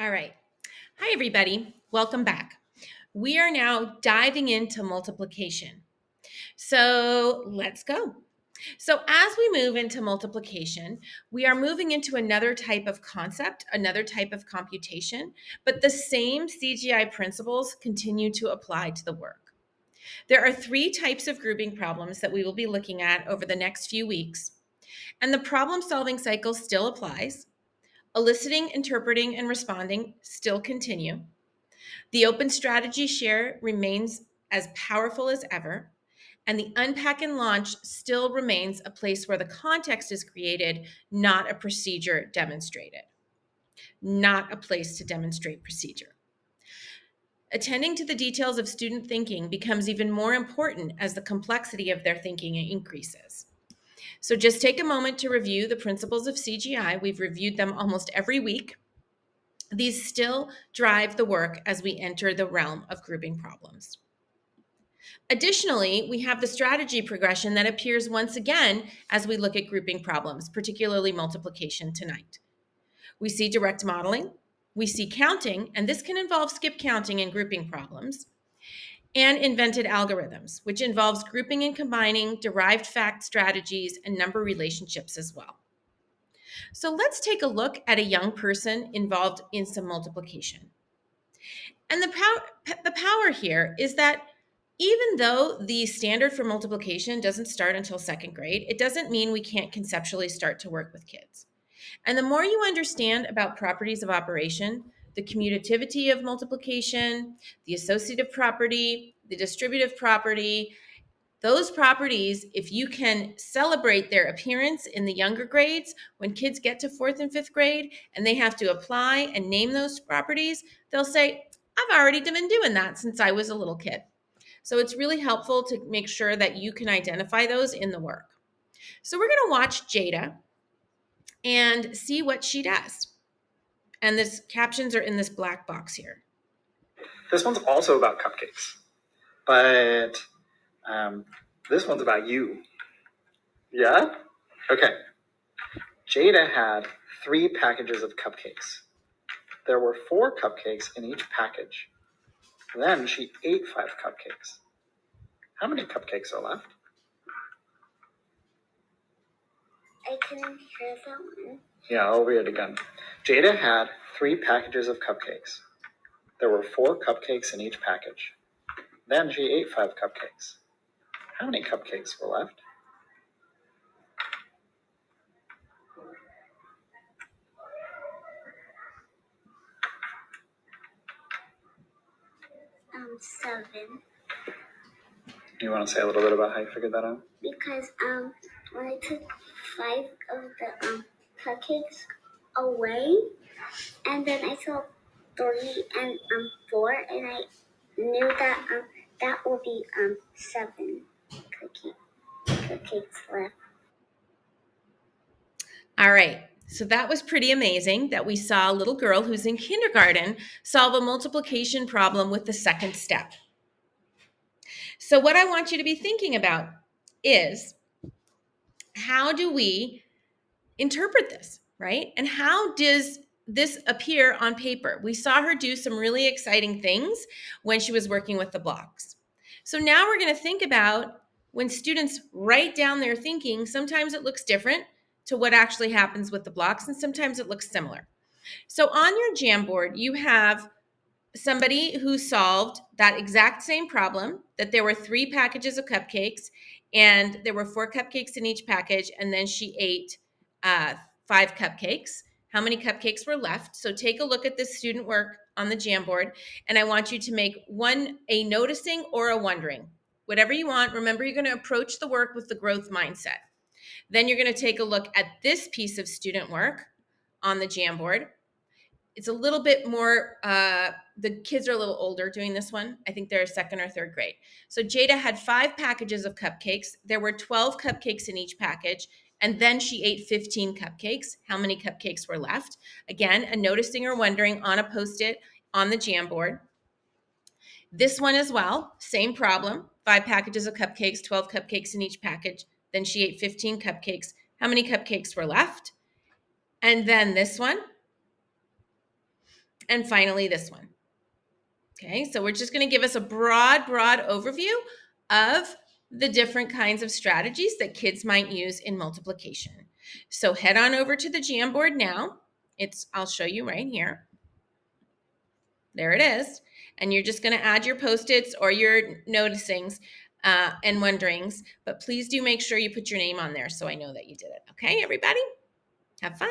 All right. Hi, everybody. Welcome back. We are now diving into multiplication. So let's go. So, as we move into multiplication, we are moving into another type of concept, another type of computation, but the same CGI principles continue to apply to the work. There are three types of grouping problems that we will be looking at over the next few weeks, and the problem solving cycle still applies. Eliciting, interpreting, and responding still continue. The open strategy share remains as powerful as ever, and the unpack and launch still remains a place where the context is created, not a procedure demonstrated, not a place to demonstrate procedure. Attending to the details of student thinking becomes even more important as the complexity of their thinking increases. So just take a moment to review the principles of CGI. We've reviewed them almost every week. These still drive the work as we enter the realm of grouping problems. Additionally, we have the strategy progression that appears once again as we look at grouping problems, particularly multiplication tonight. We see direct modeling, we see counting, and this can involve skip counting and grouping problems, and invented algorithms, which involves grouping and combining derived fact strategies and number relationships as well. So let's take a look at a young person involved in some multiplication. And the power here is that even though the standard for multiplication doesn't start until second grade, it doesn't mean we can't conceptually start to work with kids. And the more you understand about properties of operation, the commutativity of multiplication, the associative property, the distributive property, those properties, if you can celebrate their appearance in the younger grades, when kids get to fourth and fifth grade and they have to apply and name those properties, they'll say, I've already been doing that since I was a little kid. So it's really helpful to make sure that you can identify those in the work. So we're going to watch Jada and see what she does. And this captions are in this black box here. This one's also about cupcakes, but this one's about you. Yeah? Okay. Jada had 3 packages of cupcakes. There were 4 cupcakes in each package. Then she ate 5 cupcakes. How many cupcakes are left? I couldn't hear that one. Yeah, I'll read it again. Jada had 3 packages of cupcakes. There were 4 cupcakes in each package. Then she ate 5 cupcakes. How many cupcakes were left? 7. You want to say a little bit about how you figured that out? Because when I took 5 of the cupcakes away, and then I saw 3 and 4, and I knew that that will be 7 cupcakes left. All right. So that was pretty amazing that we saw a little girl who's in kindergarten solve a multiplication problem with the second step. So what I want you to be thinking about is, how do we interpret this, right? And how does this appear on paper? We saw her do some really exciting things when she was working with the blocks. So now we're going to think about when students write down their thinking, sometimes it looks different to what actually happens with the blocks, and sometimes it looks similar. So on your Jamboard, you have somebody who solved that exact same problem, that there were 3 packages of cupcakes and there were 4 cupcakes in each package, and then she ate 5 cupcakes. How many cupcakes were left? So take a look at this student work on the Jamboard, and I want you to make a noticing or a wondering. Whatever you want. Remember, you're going to approach the work with the growth mindset. Then you're going to take a look at this piece of student work on the Jamboard. It's a little bit more, the kids are a little older doing this one. I think they're second or third grade. So Jada had 5 packages of cupcakes. There were 12 cupcakes in each package. And then she ate 15 cupcakes. How many cupcakes were left? Again, a noticing or wondering on a Post-it on the Jamboard. This one as well, same problem. 5 packages of cupcakes, 12 cupcakes in each package. Then she ate 15 cupcakes. How many cupcakes were left? And then this one. and finally this one. Okay, so we're just going to give us a broad overview of the different kinds of strategies that kids might use in multiplication. So head on over to the Jamboard now. I'll show you right here. There it is. And you're just going to add your Post-its or your noticings and wonderings, but please do make sure you put your name on there so I know that you did it. Okay, everybody? Have fun.